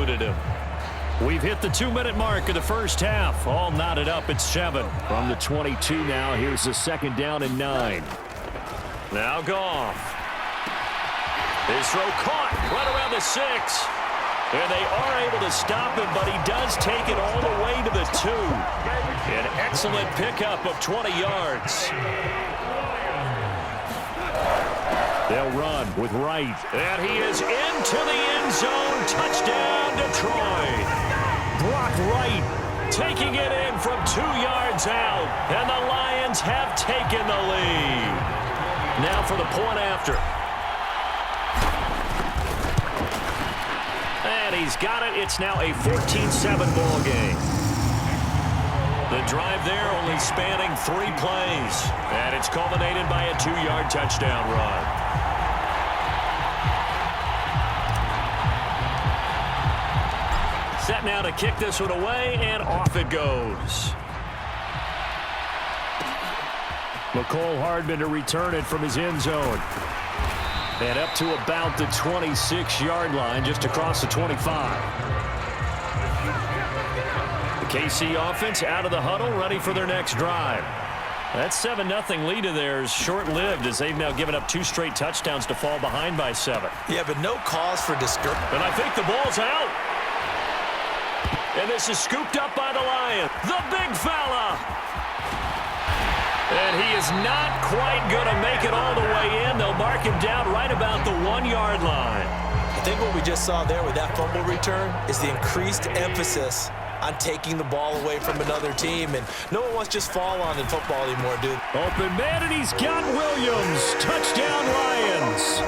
eluded him. We've hit the 2-minute mark of the first half. All knotted up at 7. From the 22 now, here's the second down and 9. Now Goff. His throw caught right around the 6. And they are able to stop him, but he does take it all the way to the 2. An excellent pickup of 20 yards. They'll run with Wright. And he is into the end zone. Touchdown, Detroit. Brock Wright taking it in from 2 yards out. And the Lions have taken the lead. Now for the point after. And he's got it. It's now a 14-7 ball game. The drive there only spanning 3 plays. And it's culminated by a 2-yard touchdown run. Set now to kick this one away, and off it goes. McCole Hardman to return it from his end zone. And up to about the 26-yard line, just across the 25. The KC offense out of the huddle, ready for their next drive. That 7-0 lead of theirs short-lived as they've now given up 2 straight touchdowns to fall behind by 7. Yeah, but no cause for discouragement. And I think the ball's out. And this is scooped up by the Lions. The big fella. And he is not quite going to make it all the way in. They'll mark him down right about the 1-yard line. I think what we just saw there with that fumble return is the increased emphasis on taking the ball away from another team. And no one wants to just fall on in football anymore, dude. Open man, and he's got Williams. Touchdown, Lions.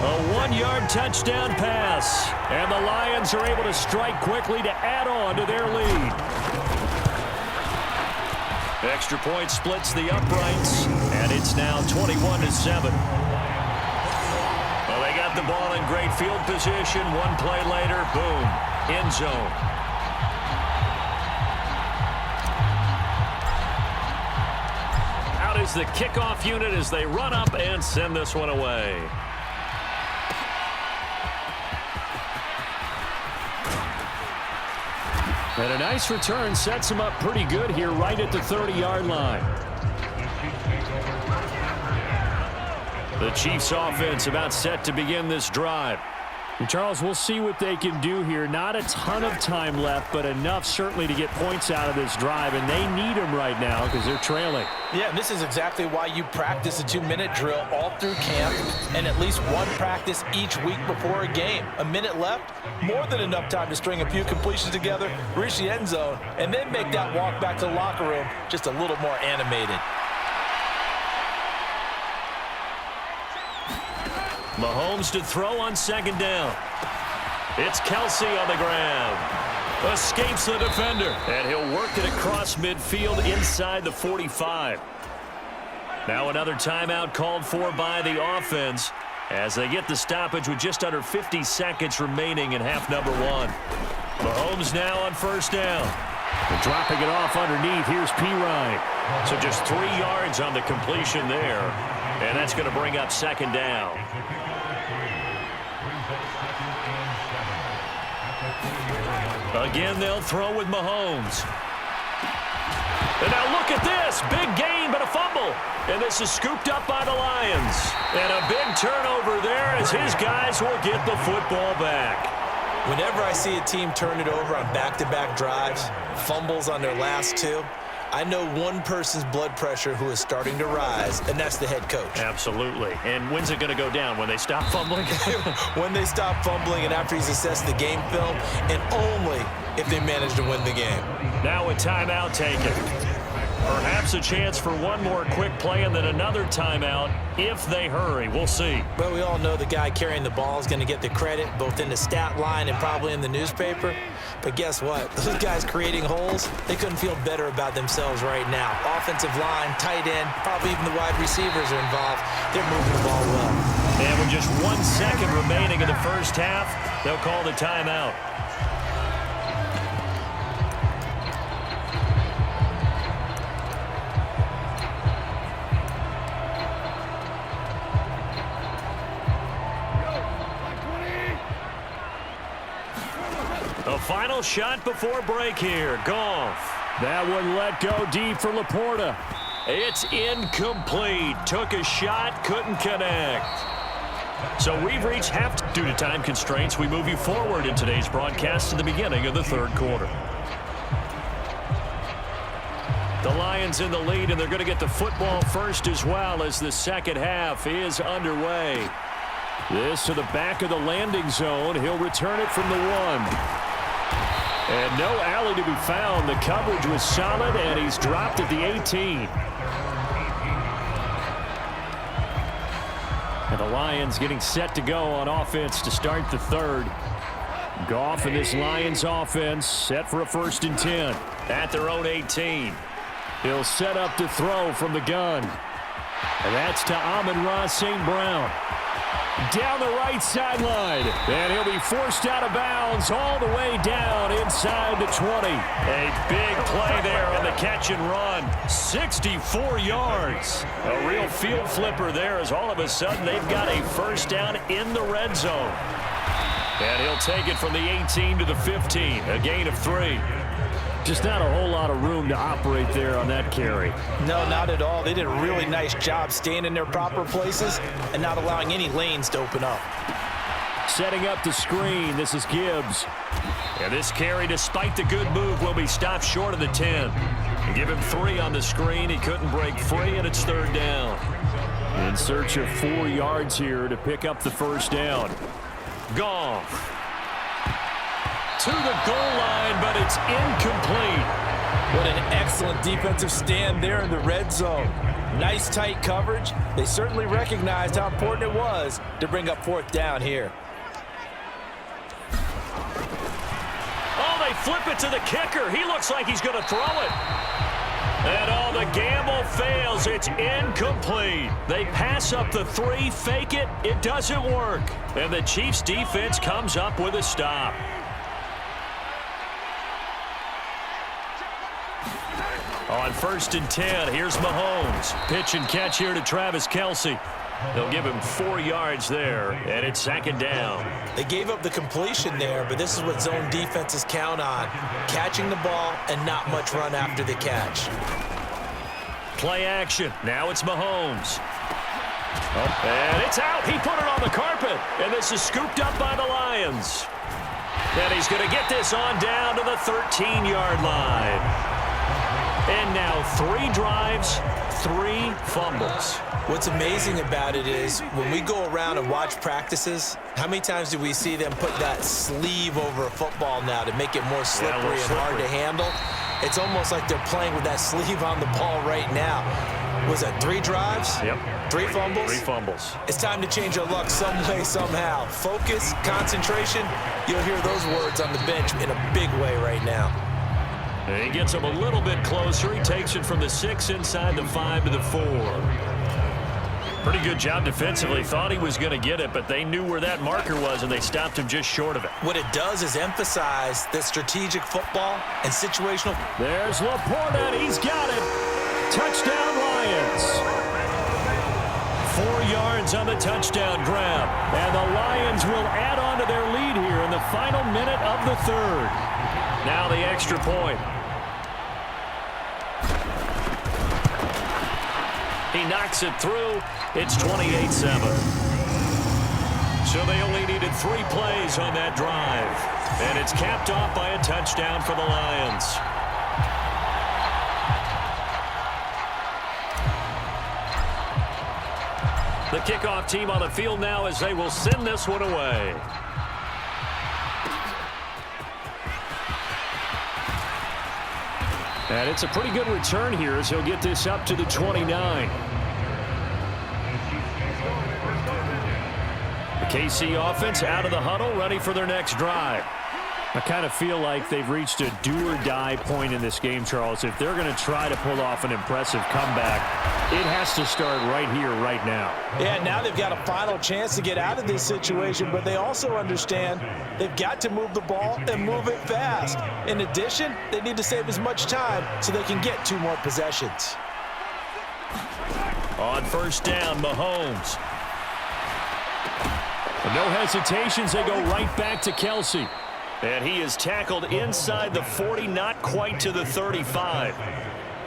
A 1-yard touchdown pass. And the Lions are able to strike quickly to add on to their lead. Extra point splits the uprights. And it's now 21-7. Well, they got the ball in great field position. 1 play later, boom, end zone. Out is the kickoff unit as they run up and send this one away. And a nice return sets him up pretty good here right at the 30-yard line. The Chiefs offense about set to begin this drive. And Charles, we'll see what they can do here. Not a ton of time left, but enough certainly to get points out of this drive, and they need them right now because they're trailing. Yeah, and this is exactly why you practice a 2-minute drill all through camp and at least 1 practice each week before a game. A minute left, more than enough time to string a few completions together, reach the end zone, and then make that walk back to the locker room just a little more animated. Mahomes to throw on 2nd down. It's Kelsey on the ground. Escapes the defender. And he'll work it across midfield inside the 45. Now another timeout called for by the offense as they get the stoppage with just under 50 seconds remaining in half number 1. Mahomes now on 1st down. And dropping it off underneath, here's P. Ryan. So just 3 yards on the completion there. And that's going to bring up 2nd down. Again, they'll throw with Mahomes. And now look at this. Big gain, but a fumble. And this is scooped up by the Lions. And a big turnover there as his guys will get the football back. Whenever I see a team turn it over on back-to-back drives, fumbles on their last 2, I know one person's blood pressure who is starting to rise, and that's the head coach. Absolutely. And when's it going to go down? When they stop fumbling? When they stop fumbling and after he's assessed the game film, and only if they manage to win the game. Now a timeout taken. Perhaps a chance for one more quick play and then another timeout if they hurry. We'll see. But we all know the guy carrying the ball is going to get the credit both in the stat line and probably in the newspaper. But guess what? Those guys creating holes, they couldn't feel better about themselves right now. Offensive line, tight end, probably even the wide receivers are involved. They're moving the ball well. And with just 1 second remaining in the first half, they'll call the timeout. A final shot before break here. Goff. That one let go deep for Laporta. It's incomplete. Took a shot, couldn't connect. So we've reached half. Due to time constraints, we move you forward in today's broadcast to the beginning of the third quarter. The Lions in the lead, and they're going to get the football first as well as the second half is underway. This to the back of the landing zone. He'll return it from the 1. And no alley to be found. The coverage was solid, and he's dropped at the 18. And the Lions getting set to go on offense to start the third. Goff and this Lions offense set for a 1st and 10. At their own 18. He'll set up to throw from the gun. And that's to Amon-Ra St. Brown. Down the right sideline. And he'll be forced out of bounds all the way down inside the 20. A big play there on the catch and run. 64 yards. A real field flipper there as all of a sudden they've got a first down in the red zone. And he'll take it from the 18 to the 15. A gain of 3. Just not a whole lot of room to operate there on that carry. No, not at all. They did a really nice job staying in their proper places and not allowing any lanes to open up. Setting up the screen. This is Gibbs. And this carry, despite the good move, will be stopped short of the 10. And give him 3 on the screen. He couldn't break free, and it's 3rd down. In search of 4 yards here to pick up the first down. Goff. To the goal line, but it's incomplete. What an excellent defensive stand there in the red zone. Nice tight coverage. They certainly recognized how important it was to bring up 4th down here. Oh, they flip it to the kicker. He looks like he's going to throw it. And the gamble fails. It's incomplete. They pass up the 3, fake it. It doesn't work. And the Chiefs defense comes up with a stop. On 1st and 10, here's Mahomes. Pitch and catch here to Travis Kelce. They'll give him 4 yards there, and it's 2nd down. They gave up the completion there, but this is what zone defenses count on. Catching the ball and not much run after the catch. Play action. Now it's Mahomes. And it's out. He put it on the carpet, and this is scooped up by the Lions. And he's going to get this on down to the 13-yard line. And now 3 drives, 3 fumbles. What's amazing about it is when we go around and watch practices, how many times do we see them put that sleeve over a football now to make it more slippery and hard to handle? It's almost like they're playing with that sleeve on the ball right now. Was that 3 drives? Yep. 3 fumbles? 3 fumbles. It's time to change our luck some way, somehow. Focus, concentration, you'll hear those words on the bench in a big way right now. And he gets him a little bit closer. He takes it from the 6 inside the 5 to the 4. Pretty good job defensively. Thought he was going to get it, but they knew where that marker was, and they stopped him just short of it. What it does is emphasize that strategic football and situational. There's Laporta, and he's got it. Touchdown, Lions. 4 yards on the touchdown grab. And the Lions will add on to their lead here in the final minute of the third. Now the extra point. He knocks it through. It's 28-7. So they only needed 3 plays on that drive. And it's capped off by a touchdown for the Lions. The kickoff team on the field now as they will send this one away. And it's a pretty good return here as he'll get this up to the 29. The KC offense out of the huddle, ready for their next drive. I kind of feel like they've reached a do-or-die point in this game, Charles. If they're going to try to pull off an impressive comeback, it has to start right here, right now. Yeah, now they've got a final chance to get out of this situation, but they also understand they've got to move the ball and move it fast. In addition, they need to save as much time so they can get 2 more possessions. On first down, Mahomes. No hesitations, they go right back to Kelce. And he is tackled inside the 40, not quite to the 35.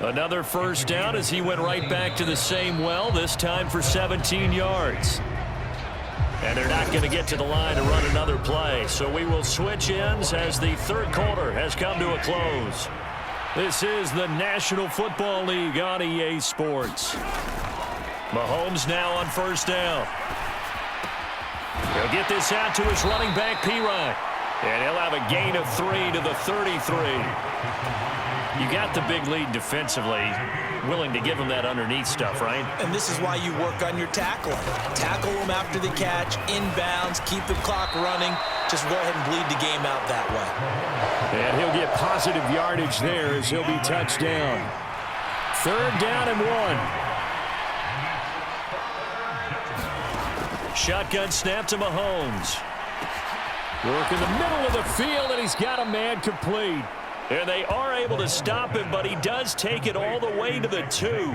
Another first down as he went right back to the same well, this time for 17 yards. And they're not going to get to the line to run another play. So we will switch ends as the third quarter has come to a close. This is the National Football League on EA Sports. Mahomes now on first down. He'll get this out to his running back, P-Ryan. And he'll have a gain of 3 to the 33. You got the big lead defensively, willing to give him that underneath stuff, right? And this is why you work on your tackling. Tackle them after the catch, inbounds, keep the clock running. Just go ahead and bleed the game out that way. And he'll get positive yardage there as he'll be touched down. Third down and 1. Shotgun snap to Mahomes. Work in the middle of the field, and he's got a man complete. And they are able to stop him, but he does take it all the way to the 2.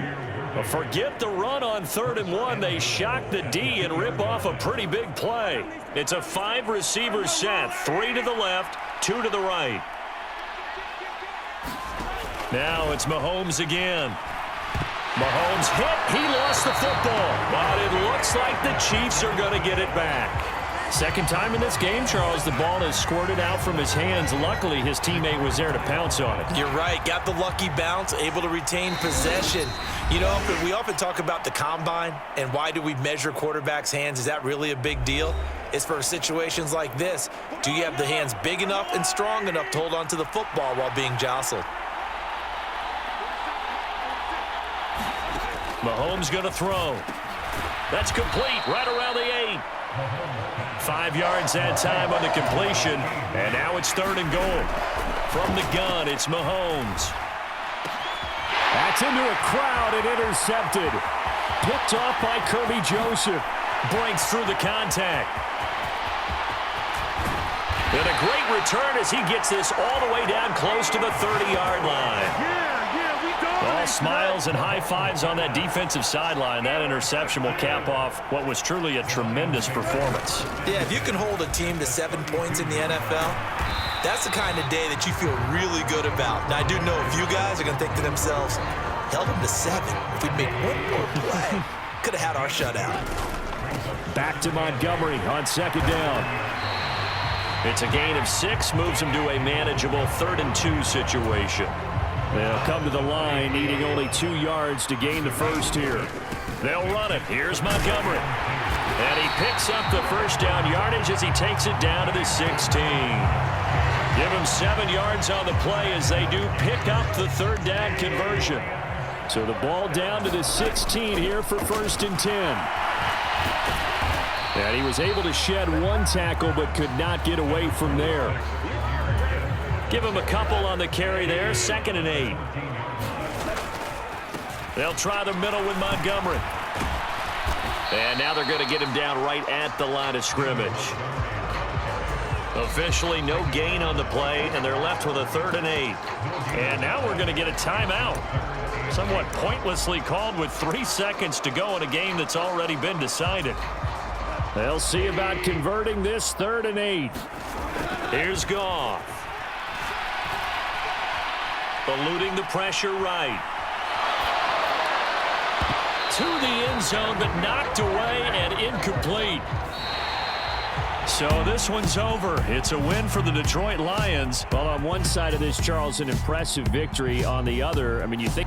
But forget the run on 3rd and 1. They shock the D and rip off a pretty big play. It's a 5-receiver set, 3 to the left, 2 to the right. Now it's Mahomes again. Mahomes hit. He lost the football, but it looks like the Chiefs are going to get it back. Second time in this game, Charles, the ball has squirted out from his hands. Luckily, his teammate was there to pounce on it. You're right. Got the lucky bounce, able to retain possession. You know, we often talk about the combine and why do we measure quarterbacks' hands. Is that really a big deal? It's for situations like this. Do you have the hands big enough and strong enough to hold on to the football while being jostled? Mahomes going to throw. That's complete right around the 8. 5 yards that time on the completion. And now it's 3rd and goal. From the gun, it's Mahomes. That's into a crowd and intercepted. Picked off by Kirby Joseph. Breaks through the contact. And a great return as he gets this all the way down close to the 30-yard line. All smiles and high fives on that defensive sideline. That interception will cap off what was truly a tremendous performance. Yeah, if you can hold a team to 7 points in the NFL, that's the kind of day that you feel really good about. Now, I do know a few guys are going to think to themselves, held them to 7. If we'd made one more play, could have had our shutout. Back to Montgomery on second down. It's a gain of 6, moves him to a manageable 3rd and 2 situation. They'll come to the line, needing only 2 yards to gain the first here. They'll run it. Here's Montgomery. And he picks up the first down yardage as he takes it down to the 16. Give him 7 yards on the play as they do pick up the 3rd down conversion. So the ball down to the 16 here for 1st and 10. And he was able to shed 1 tackle but could not get away from there. Give him a couple on the carry there, 2nd and 8. They'll try the middle with Montgomery. And now they're going to get him down right at the line of scrimmage. Officially no gain on the play, and they're left with a 3rd and 8. And now we're going to get a timeout. Somewhat pointlessly called with 3 seconds to go in a game that's already been decided. They'll see about converting this 3rd and 8. Here's Goff. Eluding the pressure right. To the end zone, but knocked away and incomplete. So this one's over. It's a win for the Detroit Lions. Well, on one side of this, Charles, an impressive victory. On the other, I mean, you think